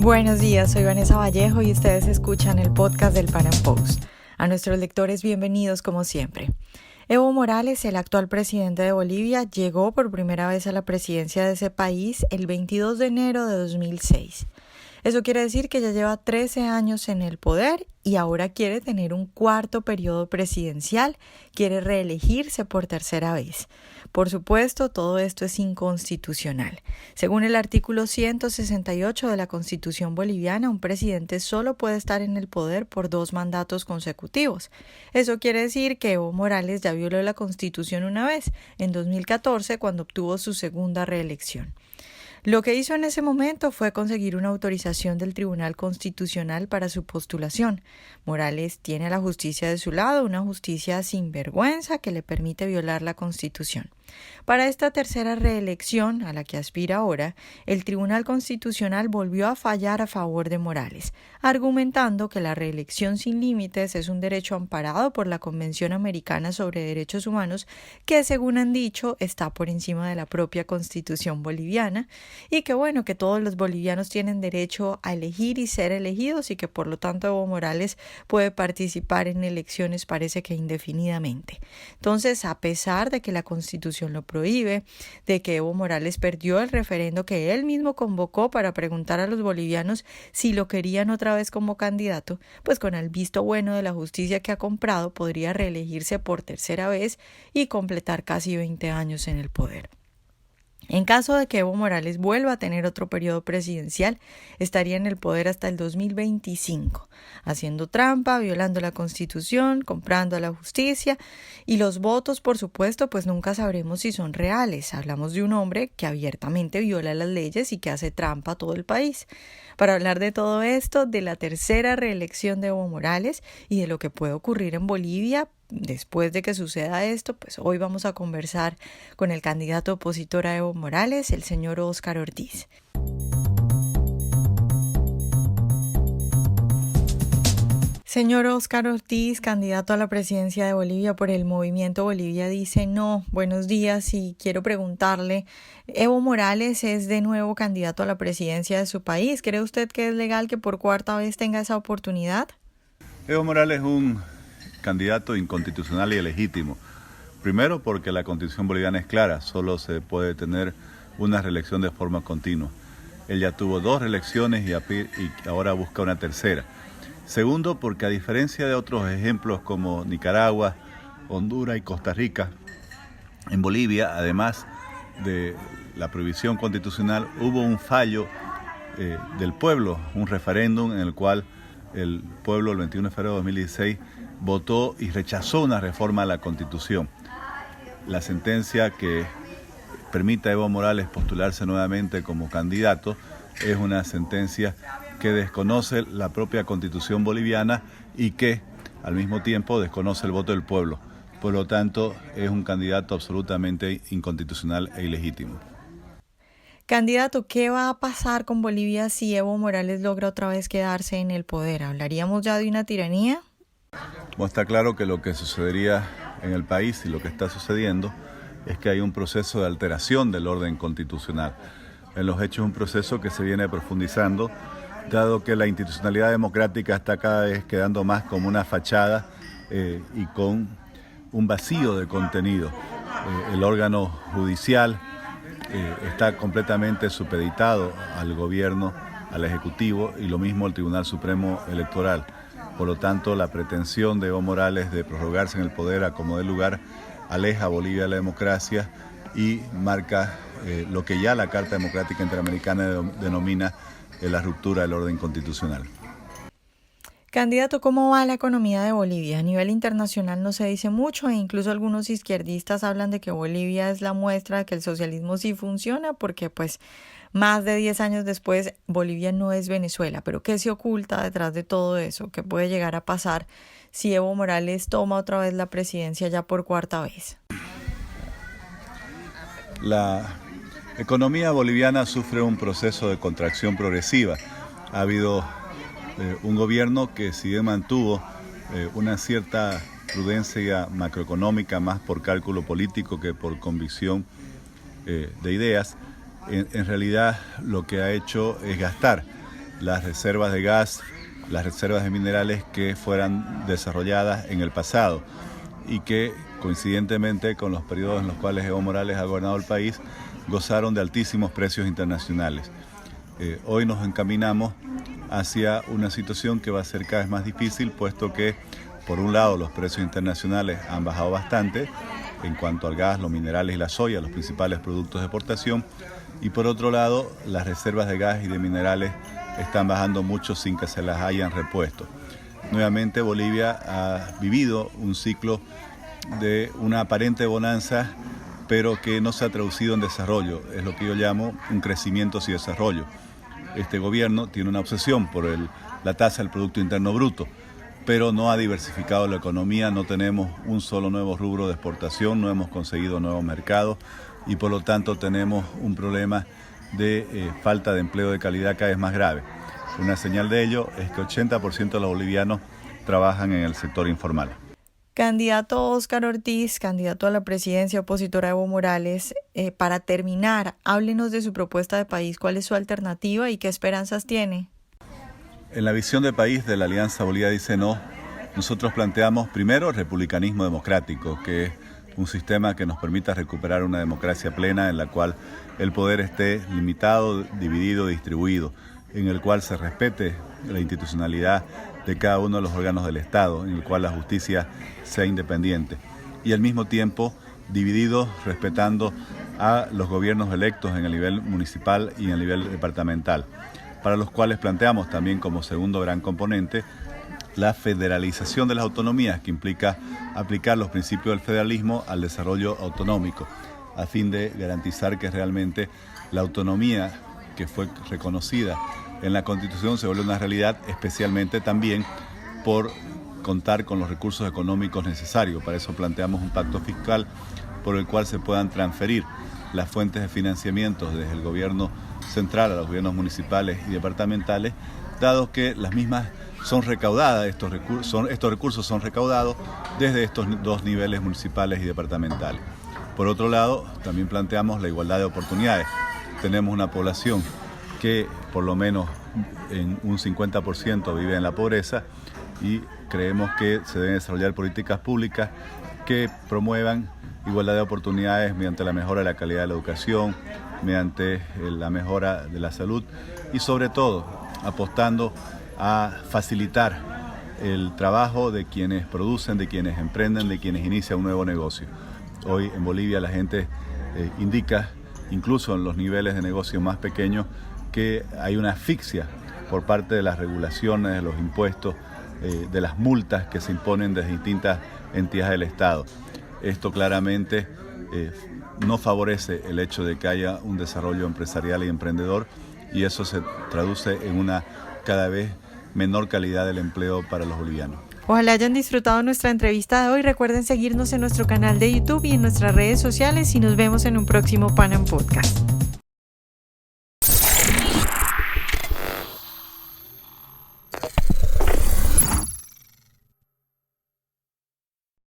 Buenos días, soy Vanessa Vallejo y ustedes escuchan el podcast del Pan Am Post. A nuestros lectores, bienvenidos como siempre. Evo Morales, el actual presidente de Bolivia, llegó por primera vez a la presidencia de ese país el 22 de enero de 2006. Eso quiere decir que ya lleva 13 años en el poder y ahora quiere tener un cuarto periodo presidencial, quiere reelegirse por tercera vez. Por supuesto, todo esto es inconstitucional. Según el artículo 168 de la Constitución boliviana, un presidente solo puede estar en el poder por 2 mandatos consecutivos. Eso quiere decir que Evo Morales ya violó la Constitución una vez, en 2014, cuando obtuvo su segunda reelección. Lo que hizo en ese momento fue conseguir una autorización del Tribunal Constitucional para su postulación. Morales tiene a la justicia de su lado, una justicia sin vergüenza que le permite violar la Constitución. Para esta tercera reelección, a la que aspira ahora, el Tribunal Constitucional volvió a fallar a favor de Morales, argumentando que la reelección sin límites es un derecho amparado por la Convención Americana sobre Derechos Humanos, que según han dicho está por encima de la propia Constitución boliviana, y que todos los bolivianos tienen derecho a elegir y ser elegidos y que por lo tanto Evo Morales puede participar en elecciones parece que indefinidamente. Entonces, a pesar de que la Constitución lo prohíbe, de que Evo Morales perdió el referendo que él mismo convocó para preguntar a los bolivianos si lo querían otra vez como candidato, pues con el visto bueno de la justicia que ha comprado podría reelegirse por tercera vez y completar casi 20 años en el poder. En caso de que Evo Morales vuelva a tener otro periodo presidencial, estaría en el poder hasta el 2025, haciendo trampa, violando la Constitución, comprando a la justicia y los votos, por supuesto, pues nunca sabremos si son reales. Hablamos de un hombre que abiertamente viola las leyes y que hace trampa a todo el país. Para hablar de todo esto, de la tercera reelección de Evo Morales y de lo que puede ocurrir en Bolivia después de que suceda esto, pues hoy vamos a conversar con el candidato opositor a Evo Morales, el señor Óscar Ortiz. Señor Óscar Ortiz, candidato a la presidencia de Bolivia por el Movimiento Bolivia Dice No. Buenos días y quiero preguntarle, ¿Evo Morales es de nuevo candidato a la presidencia de su país? ¿Cree usted que es legal que por cuarta vez tenga esa oportunidad? Evo Morales es un candidato inconstitucional y ilegítimo. Primero porque la Constitución boliviana es clara, solo se puede tener una reelección de forma continua. Él ya tuvo 2 reelecciones y ahora busca una tercera. Segundo porque a diferencia de otros ejemplos como Nicaragua, Honduras y Costa Rica, en Bolivia, además de la prohibición constitucional, hubo un fallo del pueblo, un referéndum en el cual el pueblo el 21 de febrero de 2016 votó y rechazó una reforma a la Constitución. La sentencia que permite a Evo Morales postularse nuevamente como candidato es una sentencia que desconoce la propia Constitución boliviana y que al mismo tiempo desconoce el voto del pueblo. Por lo tanto, es un candidato absolutamente inconstitucional e ilegítimo. Candidato, ¿qué va a pasar con Bolivia si Evo Morales logra otra vez quedarse en el poder? ¿Hablaríamos ya de una tiranía? Bueno, está claro que lo que sucedería en el país y lo que está sucediendo es que hay un proceso de alteración del orden constitucional. En los hechos, un proceso que se viene profundizando, dado que la institucionalidad democrática está cada vez quedando más como una fachada y con un vacío de contenido. El órgano judicial está completamente supeditado al gobierno, al Ejecutivo y lo mismo el Tribunal Supremo Electoral. Por lo tanto, la pretensión de Evo Morales de prorrogarse en el poder a como dé lugar aleja a Bolivia de la democracia y marca lo que ya la Carta Democrática Interamericana denomina la ruptura del orden constitucional. Candidato, ¿cómo va la economía de Bolivia? A nivel internacional no se dice mucho e incluso algunos izquierdistas hablan de que Bolivia es la muestra de que el socialismo sí funciona porque pues más de 10 años después Bolivia no es Venezuela. Pero ¿qué se oculta detrás de todo eso? ¿Qué puede llegar a pasar si Evo Morales toma otra vez la presidencia ya por cuarta vez? La economía boliviana sufre un proceso de contracción progresiva. Ha habido un gobierno que si bien mantuvo una cierta prudencia macroeconómica más por cálculo político que por convicción de ideas, en realidad lo que ha hecho es gastar. las reservas de gas, las reservas de minerales que fueran desarrolladas en el pasado y que, coincidentemente con los periodos en los cuales Evo Morales ha gobernado el país, gozaron de altísimos precios internacionales. Hoy nos encaminamos hacia una situación que va a ser cada vez más difícil, puesto que, por un lado, los precios internacionales han bajado bastante en cuanto al gas, los minerales y la soya, los principales productos de exportación, y por otro lado, las reservas de gas y de minerales están bajando mucho sin que se las hayan repuesto. Nuevamente, Bolivia ha vivido un ciclo de una aparente bonanza, pero que no se ha traducido en desarrollo. Es lo que yo llamo un crecimiento sin desarrollo. Este gobierno tiene una obsesión por la tasa del Producto Interno Bruto, pero no ha diversificado la economía, no tenemos un solo nuevo rubro de exportación, no hemos conseguido nuevos mercados y por lo tanto tenemos un problema de falta de empleo de calidad cada vez más grave. Una señal de ello es que 80% de los bolivianos trabajan en el sector informal. Candidato Óscar Ortiz, candidato a la presidencia opositora a Evo Morales, para terminar, háblenos de su propuesta de país, cuál es su alternativa y qué esperanzas tiene. En la visión de país de la Alianza Bolivia Dice No, nosotros planteamos primero el republicanismo democrático, que es un sistema que nos permita recuperar una democracia plena en la cual el poder esté limitado, dividido, distribuido, en el cual se respete la institucionalidad de cada uno de los órganos del Estado, en el cual la justicia sea independiente y al mismo tiempo dividido respetando a los gobiernos electos en el nivel municipal y en el nivel departamental, para los cuales planteamos también como segundo gran componente la federalización de las autonomías, que implica aplicar los principios del federalismo al desarrollo autonómico, a fin de garantizar que realmente la autonomía que fue reconocida en la Constitución se vuelve una realidad, especialmente también por contar con los recursos económicos necesarios. Para eso planteamos un pacto fiscal por el cual se puedan transferir las fuentes de financiamiento desde el gobierno central a los gobiernos municipales y departamentales, dado que las mismas son recaudadas, estos recursos son recaudados desde estos dos niveles municipales y departamentales. Por otro lado, también planteamos la igualdad de oportunidades. Tenemos una población que por lo menos en un 50% vive en la pobreza y creemos que se deben desarrollar políticas públicas que promuevan igualdad de oportunidades mediante la mejora de la calidad de la educación, mediante la mejora de la salud y sobre todo apostando a facilitar el trabajo de quienes producen, de quienes emprenden, de quienes inician un nuevo negocio. Hoy en Bolivia la gente indica, incluso en los niveles de negocio más pequeños, que hay una asfixia por parte de las regulaciones, de los impuestos, de las multas que se imponen desde distintas entidades del Estado. Esto claramente no favorece el hecho de que haya un desarrollo empresarial y emprendedor, y eso se traduce en una cada vez menor calidad del empleo para los bolivianos. Ojalá hayan disfrutado nuestra entrevista de hoy. Recuerden seguirnos en nuestro canal de YouTube y en nuestras redes sociales y nos vemos en un próximo Pan Am Podcast.